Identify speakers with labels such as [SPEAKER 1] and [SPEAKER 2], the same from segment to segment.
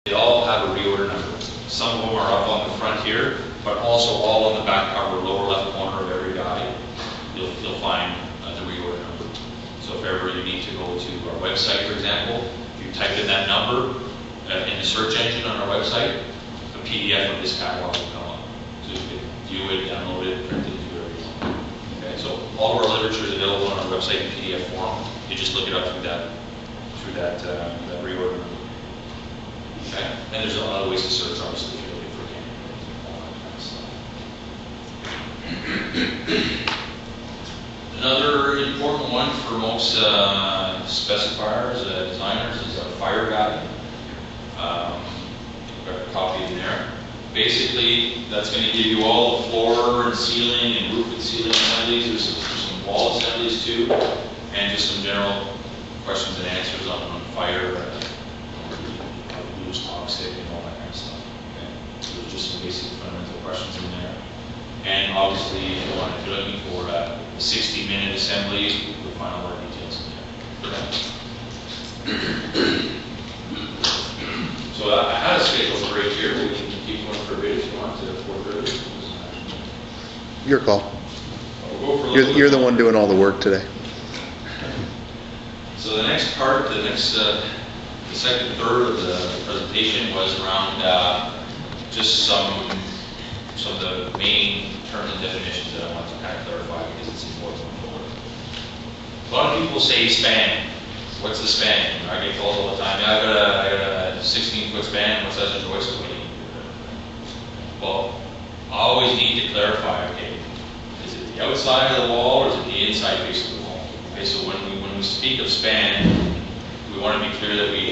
[SPEAKER 1] They all have a reorder number. Some of them are up on the front here, but also all on the back cover, lower left corner of every guide, you'll find the reorder number. So if ever you need to go to our website, for example, if you type in that number in the search engine on our website, a PDF of this catalog will come up. So you can view it, download it, print it, do whatever you want. Okay, so all of our literature is available on our website in PDF form. You just look it up through that reorder number. Okay? And there's a lot of ways to search, obviously, if you're looking for Canada, all that kind of stuff. Another important one for most specifiers, designers, is our fire guide. I've got a copy in there. Basically, that's going to give you all the floor and ceiling and roof and ceiling assemblies. There's some wall assemblies too, and just some general questions and answers on fire. Toxic and all that kind of stuff. Okay? So there's just some basic fundamental questions in there. And obviously, if you're looking for a 60-minute assembly, you'll find all our details in there. So I had a schedule break here. We can keep going for a bit if you want to 4:30.
[SPEAKER 2] Your call.
[SPEAKER 1] We'll go for
[SPEAKER 2] You're the one doing all the work today.
[SPEAKER 1] So the next part, the second third of the presentation was around just some of the main terms and definitions that I want to kind of clarify because it's important going forward. A lot of people say span. What's the span? I get told all the time, yeah, I got a 16-foot span. What size of joist do I need? Well, I always need to clarify, okay, is it the outside of the wall or is it the inside face of the wall? Okay, so when we speak of span, we want to be clear that we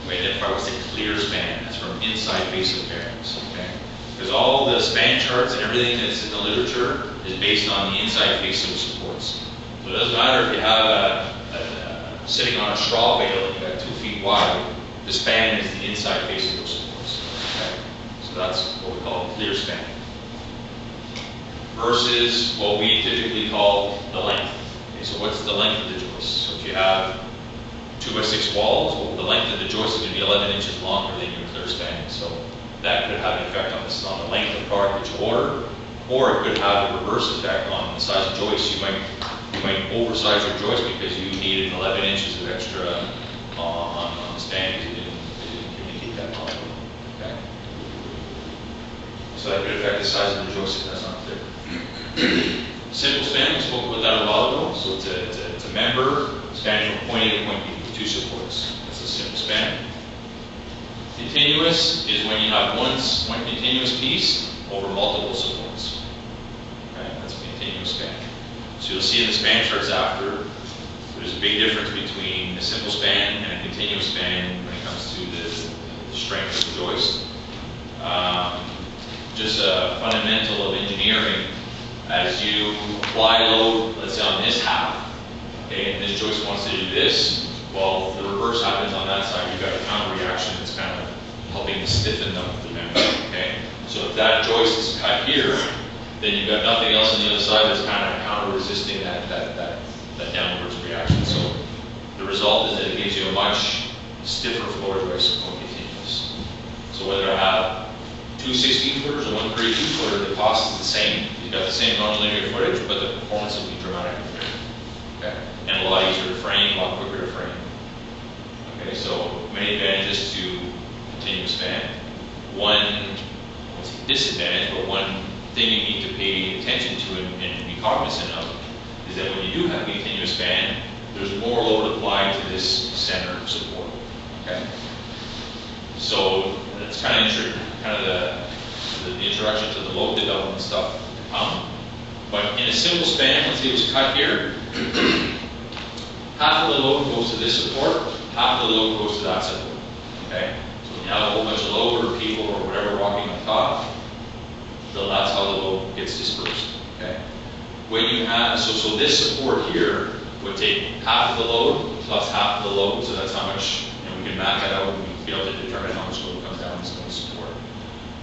[SPEAKER 1] identify what's a clear span. That's from inside face of bearings. Okay? Because all the span charts and everything that's in the literature is based on the inside face of the supports. So it doesn't matter if you have sitting on a straw bale and you've got 2 feet wide, the span is the inside face of those supports. Okay? So that's what we call a clear span. Versus what we typically call the length. Okay, so what's the length of the joist? So if you have 2x6 walls, well, the length of the joist is going to be 11 inches longer than your clear span. So that could have an effect on the length of the product that you order, or it could have a reverse effect on the size of joist. You might oversize your joist because you needed 11 inches of extra on the span because you didn't communicate that properly. Okay? So that could affect the size of the joist if that's not clear. Simple span, we spoke about that a while ago. So it's a member spanning from point A to point B. 2 supports. That's a simple span. Continuous is when you have one continuous piece over multiple supports. Okay, that's a continuous span. So you'll see in the span charts after, there's a big difference between a simple span and a continuous span when it comes to the strength of the joist. Just a fundamental of engineering, as you apply load, let's say on this half, okay, and this joist wants to do this, well, the reverse happens on that side. You've got a counter reaction that's kind of helping to stiffen up the member. Okay, so if that joist is cut here, then you've got nothing else on the other side that's kind of counter resisting that downwards reaction. So the result is that it gives you a much stiffer floor joist when continuous. So whether I have 2 16-footers or 1 32-footer, the cost is the same. You've got the same nonlinear footage, but the performance will be dramatically different. Okay, and a lot easier to frame, a lot quicker to frame. Okay, so many advantages to continuous span. One, I won't say disadvantage, but one thing you need to pay attention to and be cognizant of is that when you do have a continuous span, there's more load applied to this center support. Okay, so that's kind of the introduction to the load development stuff to come. But in a simple span, let's say it was cut here, half of the load goes to this support, half of the load goes to that support. Okay? So when you have a whole bunch of load or people or whatever walking on top, that's how the load gets dispersed. Okay? When you have, so this support here would take half of the load plus half of the load, so that's how much, we can map that out and we'd be able to determine how much load comes down this support.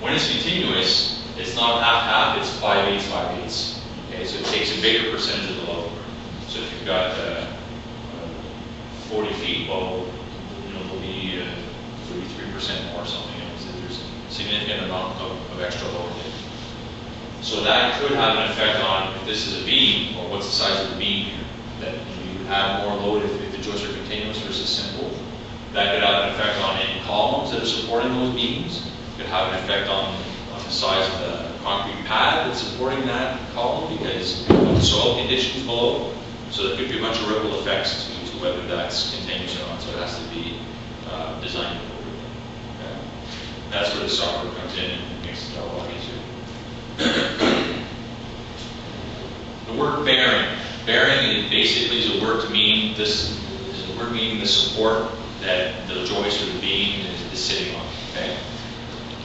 [SPEAKER 1] When it's continuous, it's not half-half, it's 5/8, 5/8. Okay, so it takes a bigger percentage of the load. So if you've got 40 feet, well, there'll be 33% more or something. significant amount of extra load. So that could have an effect on, if this is a beam, or what's the size of the beam here. That you would have more load if the joists are continuous versus simple. That could have an effect on any columns that are supporting those beams. It could have an effect on the size of the concrete pad that's supporting that column because of the soil conditions below. So there could be a bunch of ripple effects to whether that's continuous or not. So it has to be designed appropriately. Okay? That's where the software comes in and makes it a lot easier. The word bearing. Bearing basically is a word to mean this. Is a word meaning the support that the joist or the beam is sitting on. Okay.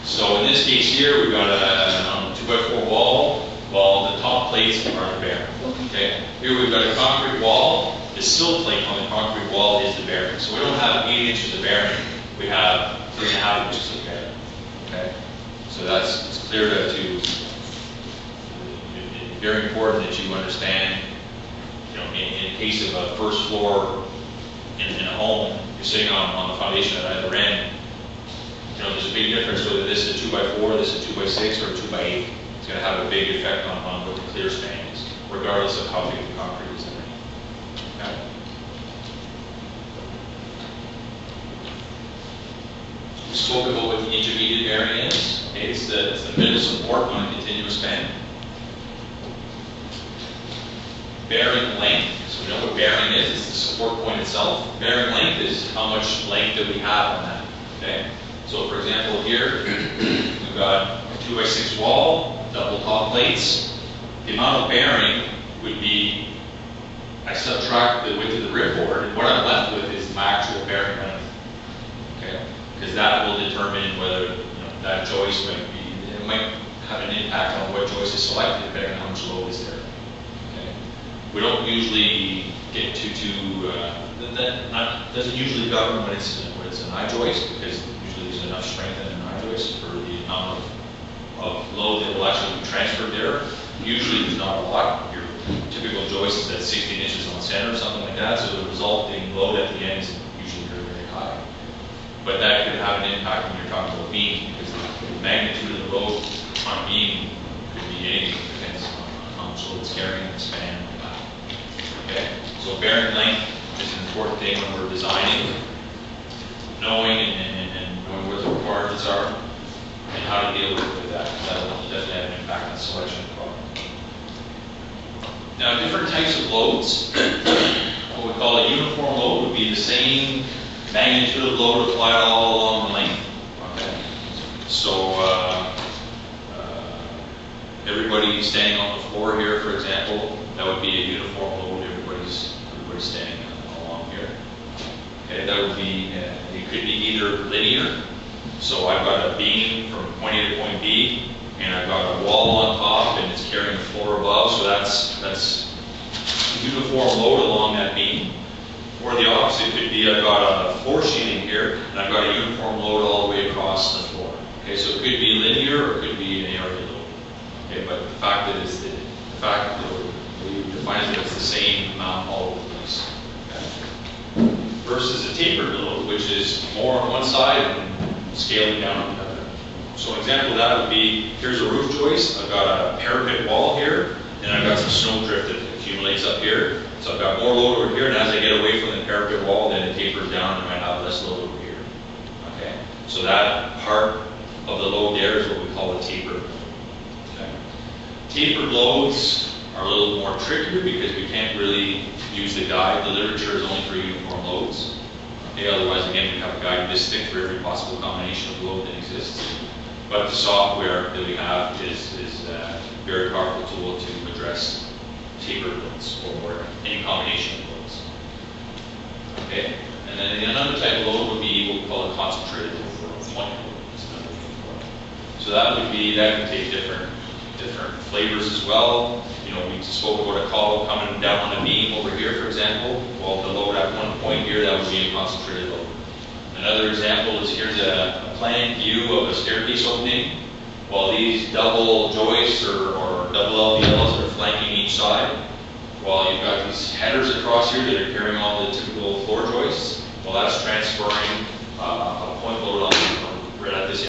[SPEAKER 1] So in this case here, we've got a 2x4 wall. Well, the top plates are the bearing. Okay. Here we've got a concrete wall. The sill plate on the concrete wall is the bearing. So we don't have 8 inches of bearing. We have 3.5 inches of bearing. Okay. So it's clear to it's very important that you understand. In case of a first floor in a home, you're sitting on the foundation at either end. There's a big difference whether this is a 2x4, this is a 2x6, or a 2x8. It's going to have a big effect on what the clear span is, regardless of how big the concrete is. Okay. We spoke about what the intermediate bearing is. Okay, it's the middle support on a continuous span. Bearing length, so we know what bearing is, it's the support point itself. Bearing length is how much length that we have on that. Okay? So for example here, we've got a 2x6 wall, double top plates. The amount of bearing would be, I subtract the width of the ripboard, and what I'm left with is my actual bearing length. Okay? Because that will determine whether that joist it might have an impact on what joist is selected depending on how much load is there. We don't usually get that doesn't usually govern when it's an eye joist, because usually there's enough strength in an eye joist for the amount of load that will actually be transferred there. Usually there's not a lot. Your typical joist is at 16 inches on center or something like that, so the resulting load at the end is usually very, very high. But that could have an impact when you're talking about beam, because the magnitude of the load on a beam could be anything. It depends on how much load it's carrying in the span. Okay, so bearing length is an important thing when we're designing, knowing and knowing what the requirements are and how to deal with that. That will definitely have an impact on the selection of the product. Now, different types of loads, what we call a uniform load would be the same magnitude of load applied all along the length. Okay, so everybody standing on the floor here, for example, that would be a uniform load. Everybody's standing along here. Okay, that would be, it could be either linear. So I've got a beam from point A to point B, and I've got a wall on top, and it's carrying the floor above. So that's uniform load along that beam. Or the opposite could be I've got a floor sheeting here, and I've got a uniform load all the way across the floor. Okay, so it could be linear or it could be an area load. Okay, but the fact that we define it as the same amount all over the place. Okay. Versus a tapered load, which is more on one side and scaling down on the other. So an example of that would be, here's a roof joist. I've got a parapet wall here, and I've got some snow drift that accumulates up here. So I've got more load over here, and as I get away from the parapet wall, then it tapers down and I might have less load over here. Okay. So that part of the load there is what we call a tapered load. Okay. Tapered loads are a little more trickier because we can't really use the guide. The literature is only for uniform loads. Okay, otherwise, again, we have a guide this thick for every possible combination of load that exists. But the software that we have is a very powerful tool to address tapered loads or any combination of loads. Okay, and then another type of load would be what we call a concentrated load or point load. So that can take different flavors as well. We spoke about a column coming down on a beam over here, for example. Well, the load at one point here, that would be a concentrated load. Another example is here's a plan view of a staircase opening. Well, these double joists or double LVLs are flanking each side. Well, you've got these headers across here that are carrying all the typical floor joists. Well, that's transferring a point load on right at this